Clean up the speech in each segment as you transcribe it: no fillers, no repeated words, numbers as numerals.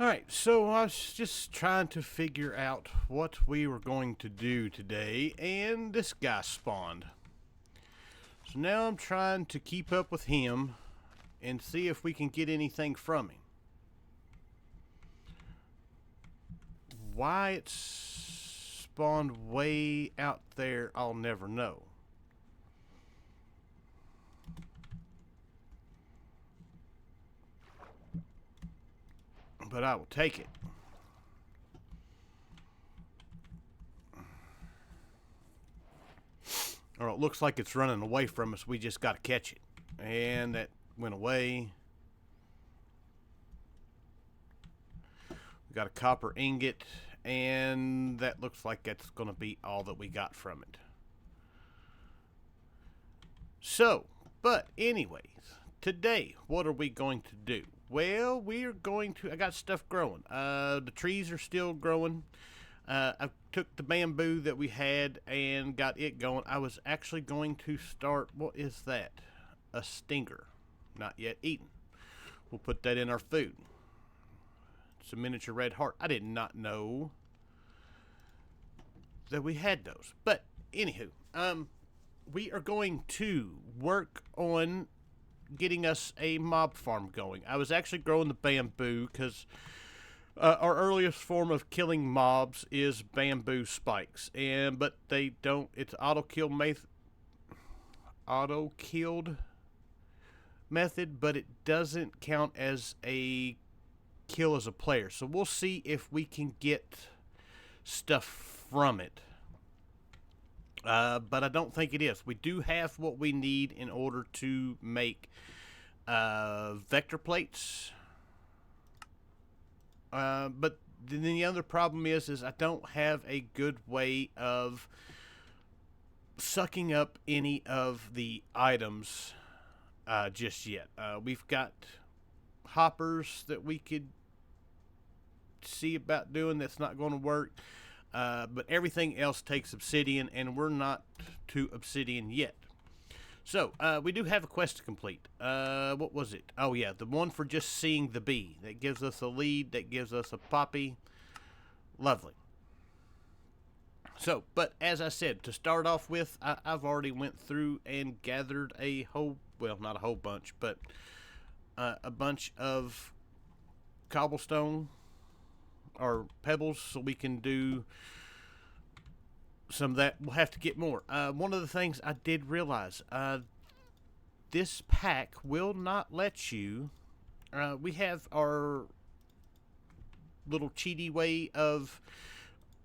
Alright, so I was just trying to figure out what we were going to do today, and this guy spawned. So now I'm trying to keep up with him and see if we can get anything from him. Why it's spawned way out there, I'll never know. But I will take it. Or it looks like it's running away from us. We just got to catch it. And that went away. We got a copper ingot. And that looks like that's going to be all that we got from it. So, but anyways, today, what are we going to do? Well, we're going to, I got stuff growing. The trees are still growing. I took the bamboo that we had and got it going. I was actually going to start, what is that? A stinger. Not yet eaten. We'll put that in our food. It's a miniature red heart. I did not know that we had those. But, anywho, we are going to work on getting us a mob farm going. I was actually growing the bamboo because our earliest form of killing mobs is bamboo spikes, but they don't. It's auto killed method, but it doesn't count as a kill as a player. So we'll see if we can get stuff from it. But I don't think it is. We do have what we need in order to make vector plates. But then the other problem is I don't have a good way of sucking up any of the items just yet. We've got hoppers that we could see about doing. That's not going to work. But everything else takes obsidian, and we're not to obsidian yet. So, we do have a quest to complete. What was it? Oh, yeah, the one for just seeing the bee. That gives us a lead, that gives us a poppy. Lovely. So, but as I said, to start off with, I've already went through and gathered a whole, well, not a whole bunch, but a bunch of cobblestone or pebbles so we can do some of that. We'll have to get more. One of the things I did realize, this pack will not let you, we have our little cheaty way of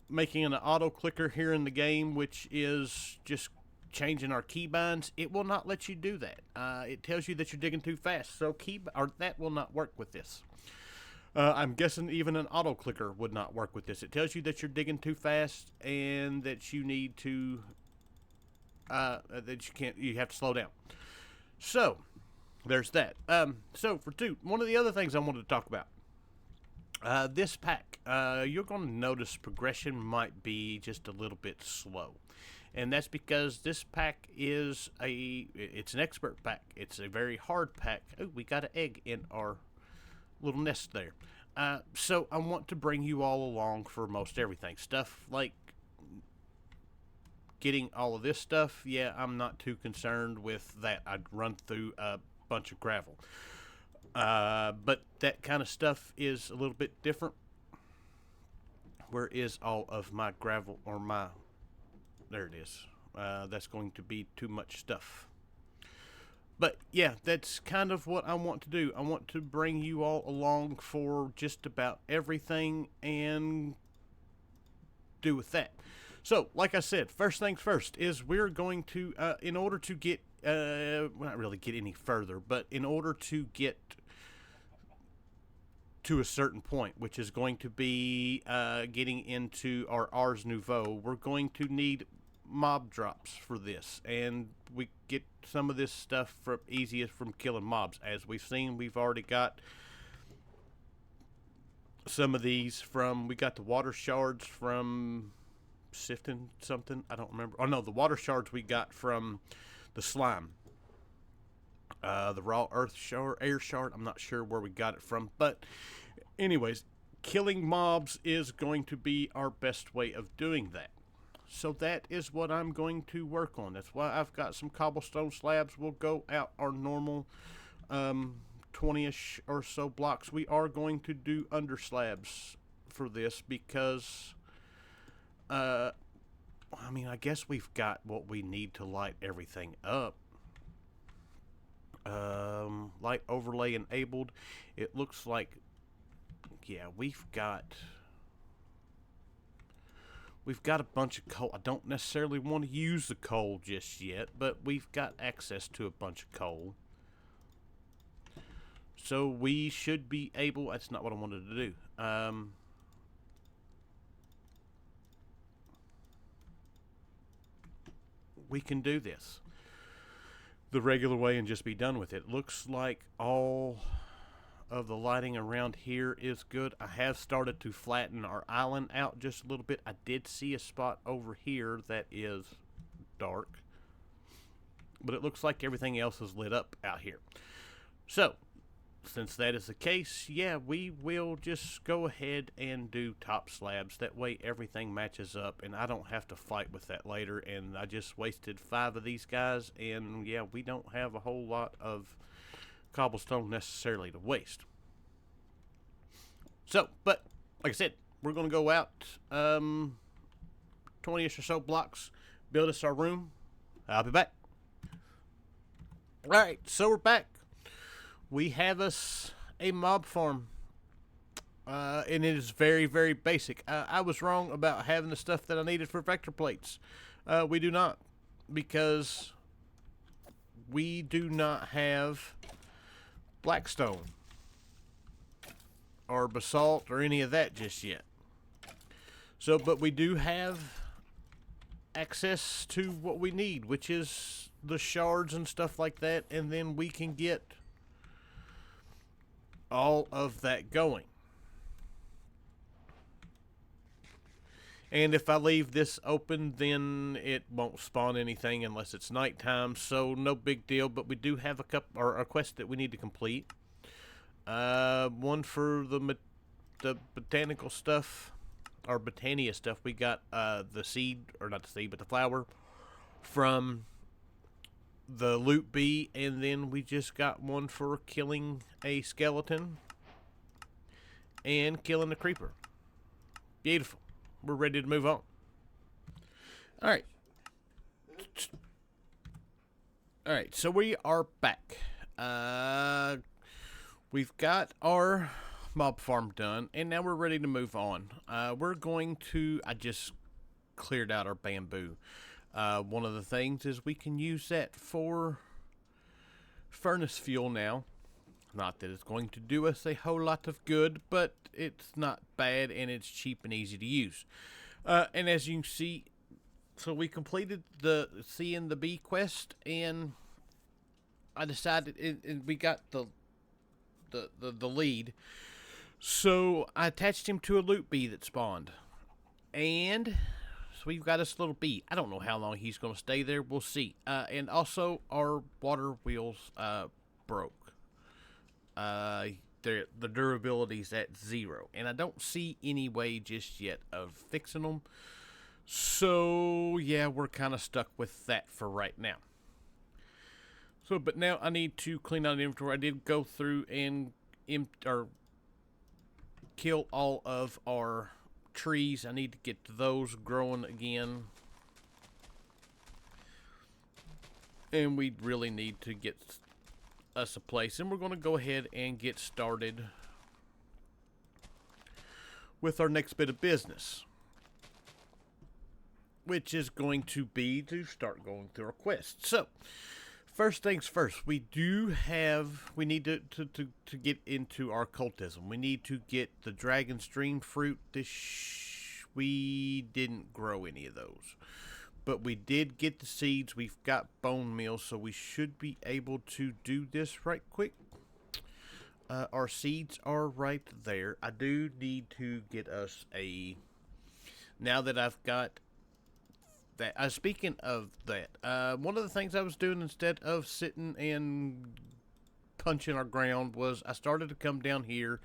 making an auto clicker here in the game, which is just changing our keybinds. It will not let you do that. It tells you that you're digging too fast, so that will not work with this. I'm guessing even an auto clicker would not work with this. It tells you that you're digging too fast and that you need to, you have to slow down. So, there's that. So, one of the other things I wanted to talk about, this pack, you're going to notice progression might be just a little bit slow. And that's because this pack it's an expert pack. It's a very hard pack. Oh, we got an egg in our little nest there. So I want to bring you all along for most everything. Stuff like getting all of this stuff, yeah, I'm not too concerned with that. I'd run through a bunch of gravel. But that kind of stuff is a little bit different. Where is all of my gravel or my... There it is. That's going to be too much stuff. But yeah, that's kind of what I want to do. I want to bring you all along for just about everything and do with that. So, like I said, first things first is we're going to, in order to get, not really get any further, but in order to get to a certain point, which is going to be getting into our Ars Nouveau, we're going to need mob drops for this, and we get some of this stuff easiest from killing mobs. As we've seen, we've already got some of these from, we got the water shards from sifting something, I don't remember. Oh no, the water shards we got from the slime. The raw earth shard, air shard, I'm not sure where we got it from, but anyways, killing mobs is going to be our best way of doing that. So that is what I'm going to work on. That's why I've got some cobblestone slabs. We'll go out our normal 20-ish or so blocks. We are going to do under slabs for this because, I mean, I guess we've got what we need to light everything up. Light overlay enabled. It looks like, yeah, we've got a bunch of coal. I don't necessarily want to use the coal just yet, but we've got access to a bunch of coal. So we should be able, that's not what I wanted to do. We can do this the regular way and just be done with it. Looks like all of the lighting around here is good. I have started to flatten our island out just a little bit. I did see a spot over here that is dark, but it looks like everything else is lit up out here. So since that is the case, yeah, we will just go ahead and do top slabs. That way everything matches up and I don't have to fight with that later. And I just wasted 5 of these guys, and yeah, we don't have a whole lot of cobblestone necessarily to waste. So, but like I said, we're going to go out 20-ish or so blocks, build us our room. I'll be back. Alright, so we're back. We have us a mob farm, and it is very, very basic. I was wrong about having the stuff that I needed for vector plates. We do not, because we do not have blackstone or basalt or any of that just yet. So, but we do have access to what we need, which is the shards and stuff like that, and then we can get all of that going. And if I leave this open, then it won't spawn anything unless it's nighttime, so no big deal. But we do have a quest that we need to complete. One for the botanical stuff, or Botania stuff. We got the seed, or not the seed, but the flower from the loot bee, and then we just got one for killing a skeleton and killing a creeper. Beautiful. We're ready to move on. Alright. Alright, so we are back. We've got our mob farm done, and now we're ready to move on. We're going to, I just cleared out our bamboo. One of the things is we can use that for furnace fuel now. Not that it's going to do us a whole lot of good, but it's not bad and it's cheap and easy to use. And as you can see, so we completed the C and the B quest, and I decided, and we got the lead. So I attached him to a loot bee that spawned, and so we've got this little bee. I don't know how long he's going to stay there. We'll see. And also, our water wheels broke. The durability's at 0. And I don't see any way just yet of fixing them. So, yeah, we're kind of stuck with that for right now. So, but now I need to clean out the inventory. I did go through and kill all of our trees. I need to get those growing again, and we really need to get us a place, and we're going to go ahead and get started with our next bit of business, which is going to be to start going through our quest. So first things first, we need to get into our cultism. We need to get the dragon's dream fruit. We didn't grow any of those, but we did get the seeds. We've got bone meal, so we should be able to do this right quick. Our seeds are right there. I do need to get us now that I've got that. Speaking of that, one of the things I was doing instead of sitting and punching our ground was I started to come down here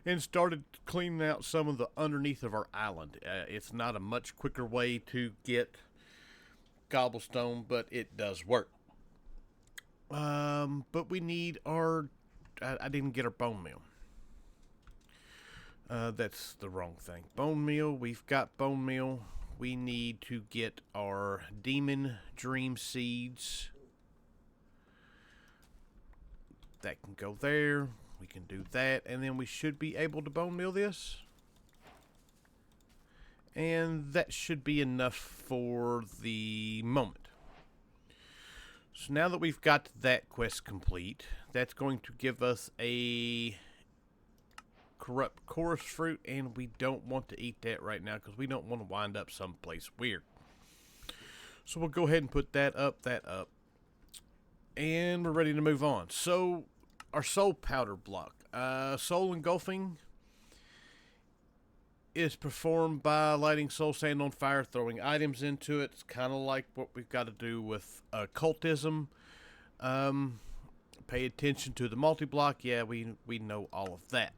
and started cleaning out some of the underneath of our island. It's not a much quicker way to get cobblestone, but it does work. But we need our... I didn't get our bone meal. That's the wrong thing. Bone meal, we've got bone meal. We need to get our demon dream seeds. That can go there. We can do that. And then we should be able to bone meal this. And that should be enough for the moment. So now that we've got that quest complete, that's going to give us a corrupt chorus fruit, and we don't want to eat that right now because we don't want to wind up someplace weird. So we'll go ahead and put that up, and we're ready to move on. So our soul powder block, soul engulfing, is performed by lighting soul sand on fire, throwing items into it. It's kind of like what we've got to do with cultism. Pay attention to the multi-block. Yeah, we know all of that.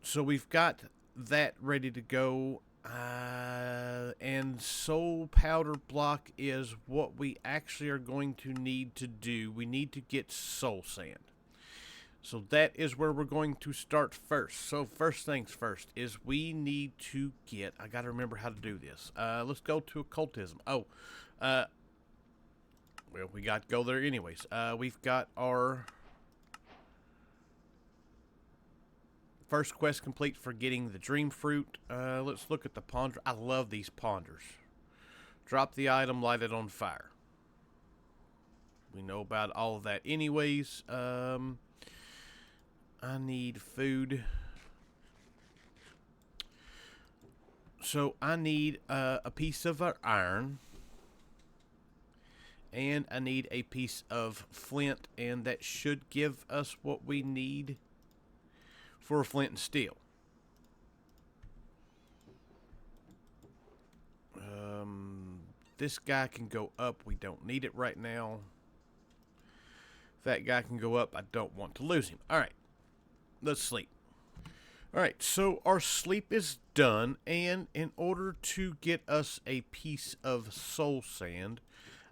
So we've got that ready to go. And soul powder block is what we actually are going to need to do. We need to get soul sand. So that is where we're going to start first. So first things first is we need to get... I got to remember how to do this. Let's go to occultism. Well, we got to go there anyways. We've got our first quest complete for getting the dream fruit. Let's look at the ponder. I love these ponders. Drop the item, light it on fire. We know about all of that anyways. I need food. So I need a piece of iron. And I need a piece of flint. And that should give us what we need for flint and steel. This guy can go up. We don't need it right now. That guy can go up. I don't want to lose him. Alright. Let's sleep. Alright, so our sleep is done, and in order to get us a piece of soul sand,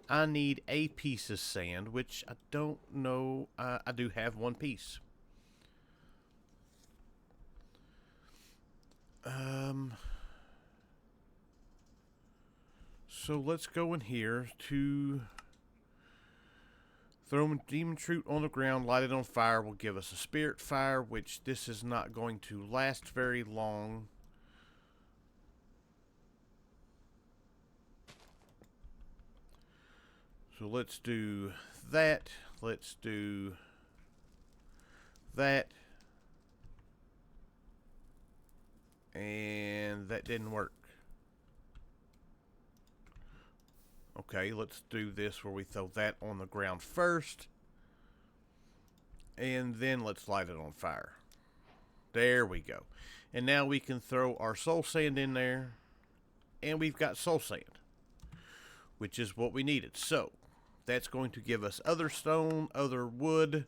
I need a piece of sand, which I don't know. I do have one piece. So let's go in here to... Throw a demon fruit on the ground, light it on fire, will give us a spirit fire, which this is not going to last very long. So let's do that. Let's do that. And that didn't work. Okay, let's do this where we throw that on the ground first. And then let's light it on fire. There we go. And now we can throw our soul sand in there. And we've got soul sand, which is what we needed. So, that's going to give us other stone, other wood,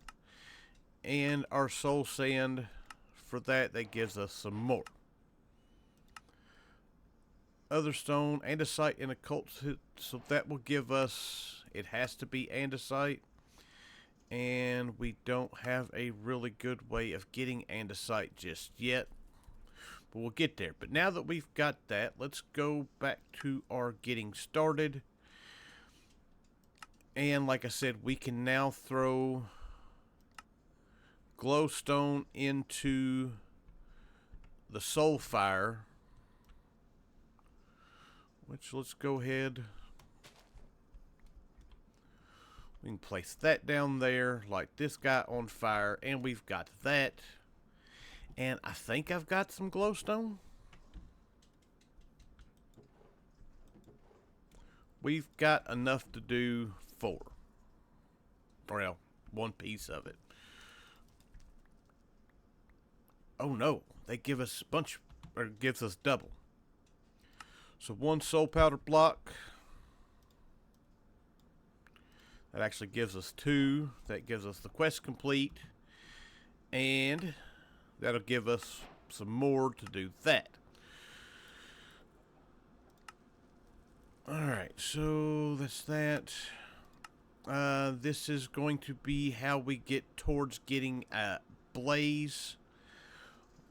and our soul sand. For that gives us some more. Other stone, andesite, and occult, so that will give us, it has to be andesite, and we don't have a really good way of getting andesite just yet, but we'll get there. But now that we've got that, let's go back to our getting started, and like I said, we can now throw glowstone into the soul fire. Which, let's go ahead. We can place that down there, light this guy on fire, and we've got that. And I think I've got some glowstone. We've got enough to do 4. Well, one piece of it. Oh no, they give us a bunch, or gives us double. So 1 soul powder block. That actually gives us 2. That gives us the quest complete. And that'll give us some more to do that. Alright, so that's that. This is going to be how we get towards getting a blaze.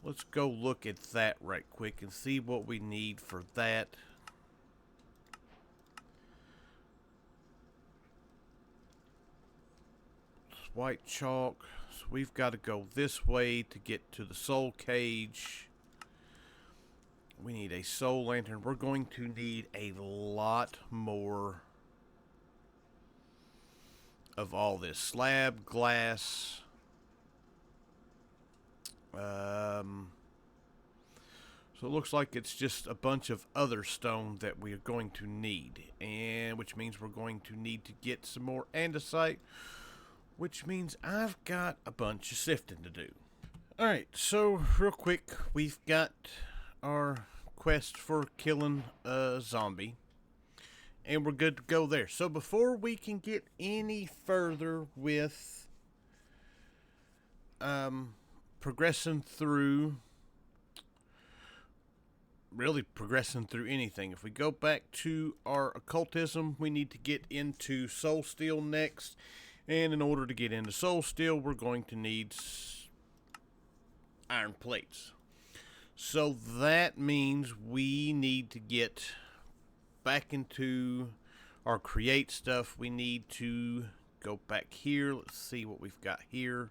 Let's go look at that right quick and see what we need for that. It's white chalk, so we've got to go this way to get to the soul cage. We need a soul lantern. We're going to need a lot more of all this slab, glass. So it looks like it's just a bunch of other stone that we are going to need, and which means we're going to need to get some more andesite, which means I've got a bunch of sifting to do. Alright, so real quick, we've got our quest for killing a zombie, and we're good to go there. So before we can get any further with progressing through anything, if we go back to our occultism, we need to get into soul steel next, and in order to get into soul steel, we're going to need iron plates. So that means we need to get back into our create stuff. We need to go back here. Let's see what we've got here.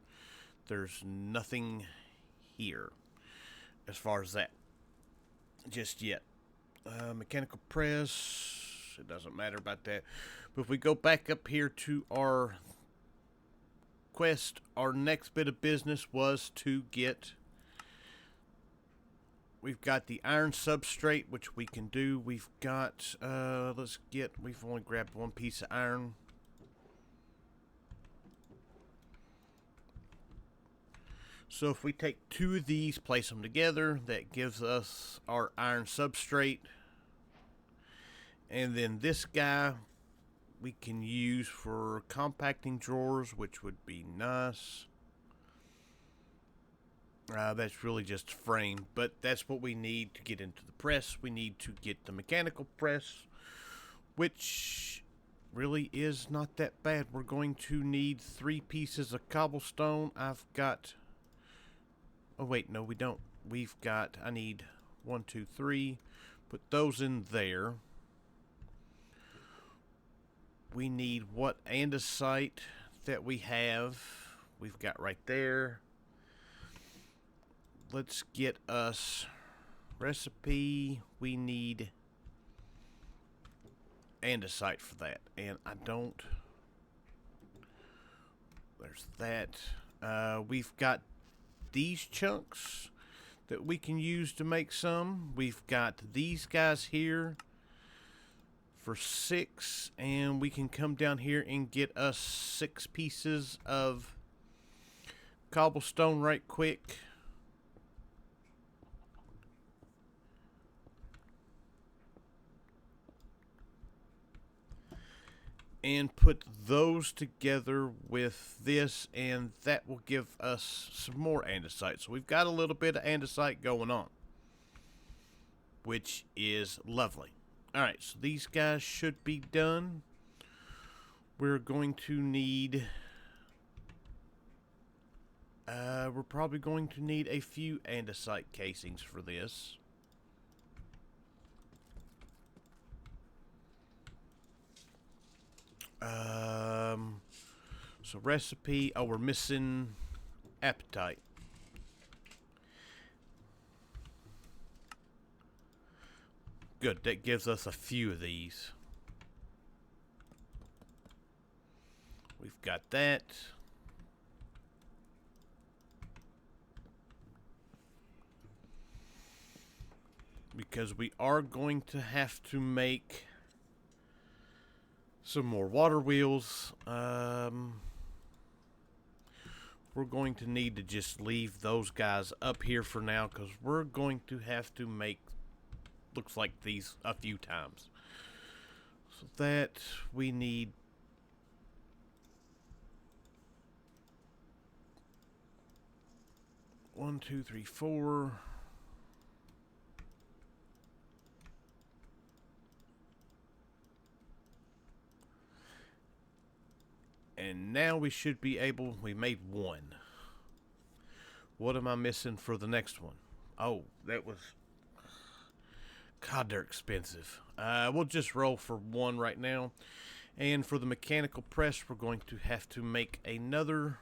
There's nothing here as far as that just yet. Mechanical press, it doesn't matter about that. But if we go back up here to our quest, our next bit of business was to get, we've got the iron substrate, which we can do. We've got, we've only grabbed 1 piece of iron. So if we take 2 of these, place them together, that gives us our iron substrate. And then this guy we can use for compacting drawers, which would be nice. That's really just frame, but that's what we need to get into the press. We need to get the mechanical press, which really is not that bad. We're going to need 3 pieces of cobblestone. I've got... Oh, wait, no, we don't. We've got... I need 1, 2, 3. Put those in there. We need what andesite that we have. We've got right there. Let's get us recipe. We need andesite for that. And I don't... There's that. We've got these chunks that we can use to make some. We've got these guys here for 6, and we can come down here and get us 6 pieces of cobblestone right quick. And put those together with this, and that will give us some more andesite. So we've got a little bit of andesite going on, which is lovely. Alright, so these guys should be done. We're going to need... we're probably going to need a few andesite casings for this. So recipe, oh, we're missing appetite. Good, that gives us a few of these. We've got that. Because we are going to have to make some more water wheels. We're going to need to just leave those guys up here for now, because we're going to have to make, looks like these a few times. So that we need 1, 2, 3, 4. And now we should be able, we made 1. What am I missing for the next one? Oh, that was, God, they're expensive. We'll just roll for 1 right now. And for the mechanical press, we're going to have to make another.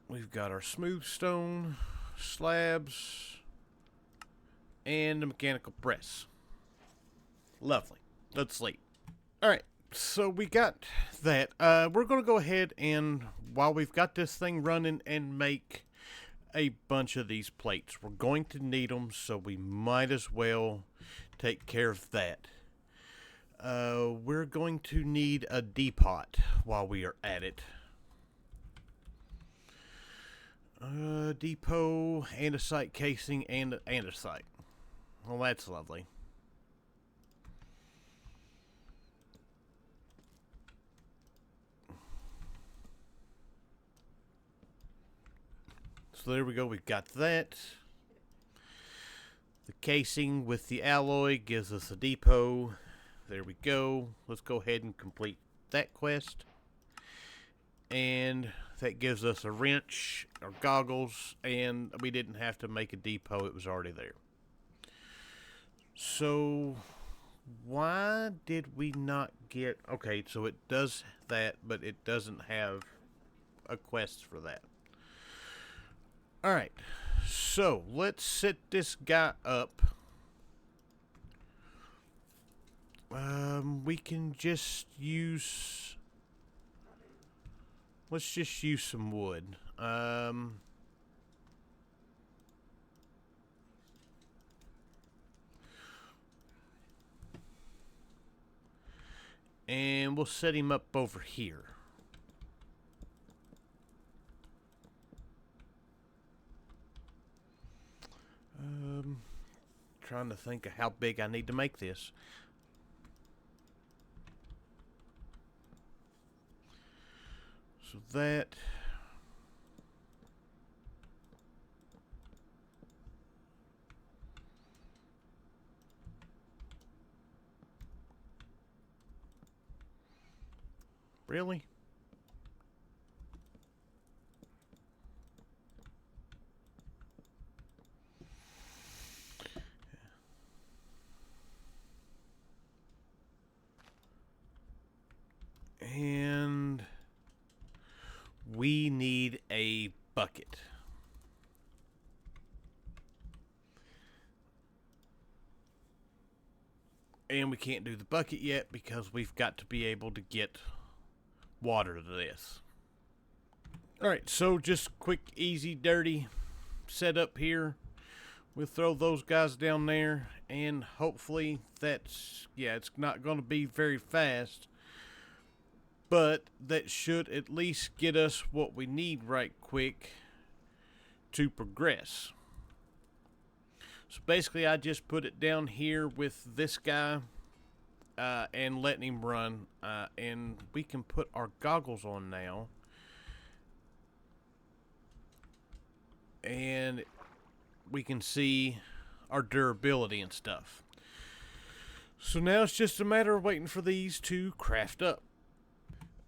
We've got our smooth stone, slabs, and the mechanical press. Lovely. Let's sleep. Alright, so we got that. We're going to go ahead and, while we've got this thing running, and make a bunch of these plates. We're going to need them, so we might as well take care of that. We're going to need a depot while we are at it. Depot, andesite casing, and andesite. Well, that's lovely. So there we go, we've got that. The casing with the alloy gives us a depot. There we go. Let's go ahead and complete that quest. And that gives us a wrench, or goggles, and we didn't have to make a depot, it was already there. So, why did we not get... Okay, so it does that, but it doesn't have a quest for that. Alright, so let's set this guy up. We can just use... Let's just use some wood. And we'll set him up over here. Trying to think of how big I need to make this. So that... Really? And we need a bucket. And we can't do the bucket yet because we've got to be able to get water to this. Alright, so just quick, easy, dirty setup here. We'll throw those guys down there, and hopefully that's, yeah, it's not going to be very fast, but that should at least get us what we need right quick to progress. So basically I just put it down here with this guy and letting him run, and we can put our goggles on now, and we can see our durability and stuff. So now it's just a matter of waiting for these to craft up.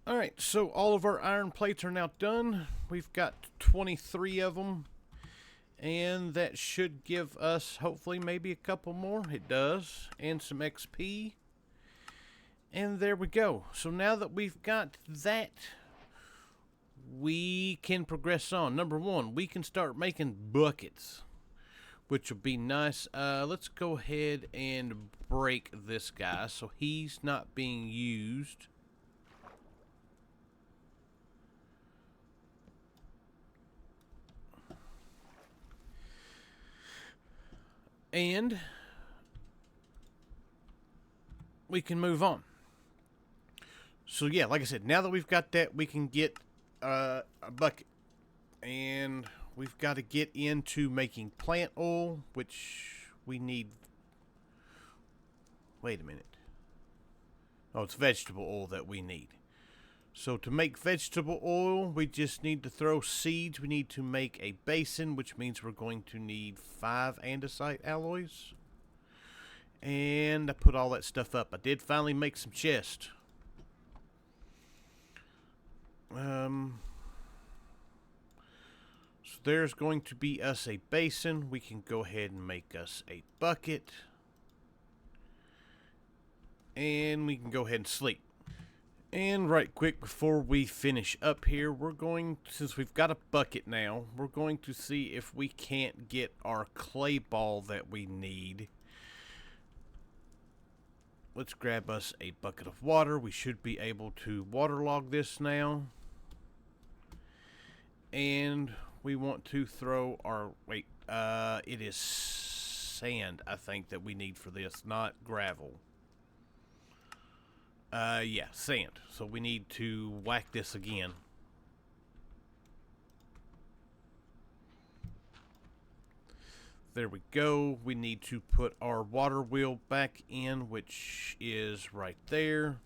Alright, so all of our iron plates are now done. We've got 23 of them, and that should give us hopefully maybe a couple more. It does, and some XP. And there we go. So now that we've got that, we can progress on. Number 1, we can start making buckets, which will be nice. Let's go ahead and break this guy so he's not being used. And we can move on. So yeah, like I said, now that we've got that, we can get a bucket. And we've got to get into making plant oil, which we need. Wait a minute. Oh, it's vegetable oil that we need. So to make vegetable oil, we just need to throw seeds. We need to make a basin, which means we're going to need 5 andesite alloys. And I put all that stuff up. I did finally make some chests. So there's going to be us a basin. We can go ahead and make us a bucket. And we can go ahead and sleep. And right quick before we finish up here, we're going, since we've got a bucket now, we're going to see if we can't get our clay ball that we need. Let's grab us a bucket of water. We should be able to waterlog this now. And we want to throw our, wait, it is sand, I think, that we need for this, not gravel. Yeah, sand. So we need to whack this again. There we go. We need to put our water wheel back in, which is right there.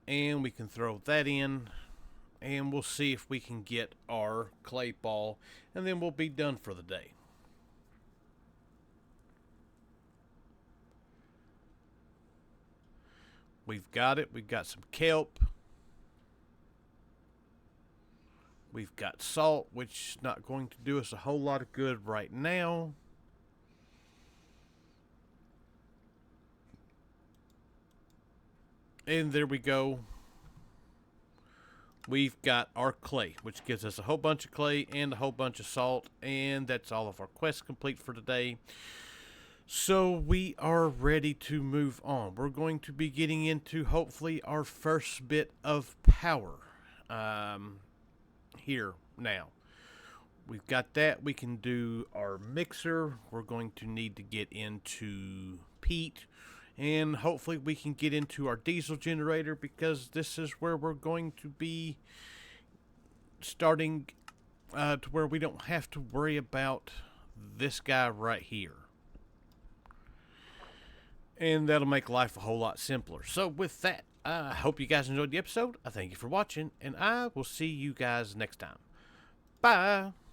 And we can throw that in. And we'll see if we can get our clay ball. And then we'll be done for the day. We've got it. We've got some kelp. We've got salt, which is not going to do us a whole lot of good right now. And there we go. We've got our clay, which gives us a whole bunch of clay and a whole bunch of salt. And that's all of our quests complete for today. So we are ready to move on. We're going to be getting into hopefully our first bit of power here now. We've got that. We can do our mixer. We're going to need to get into peat. And hopefully we can get into our diesel generator, because this is where we're going to be starting to where we don't have to worry about this guy right here. And that'll make life a whole lot simpler. So with that, I hope you guys enjoyed the episode. I thank you for watching, and I will see you guys next time. Bye!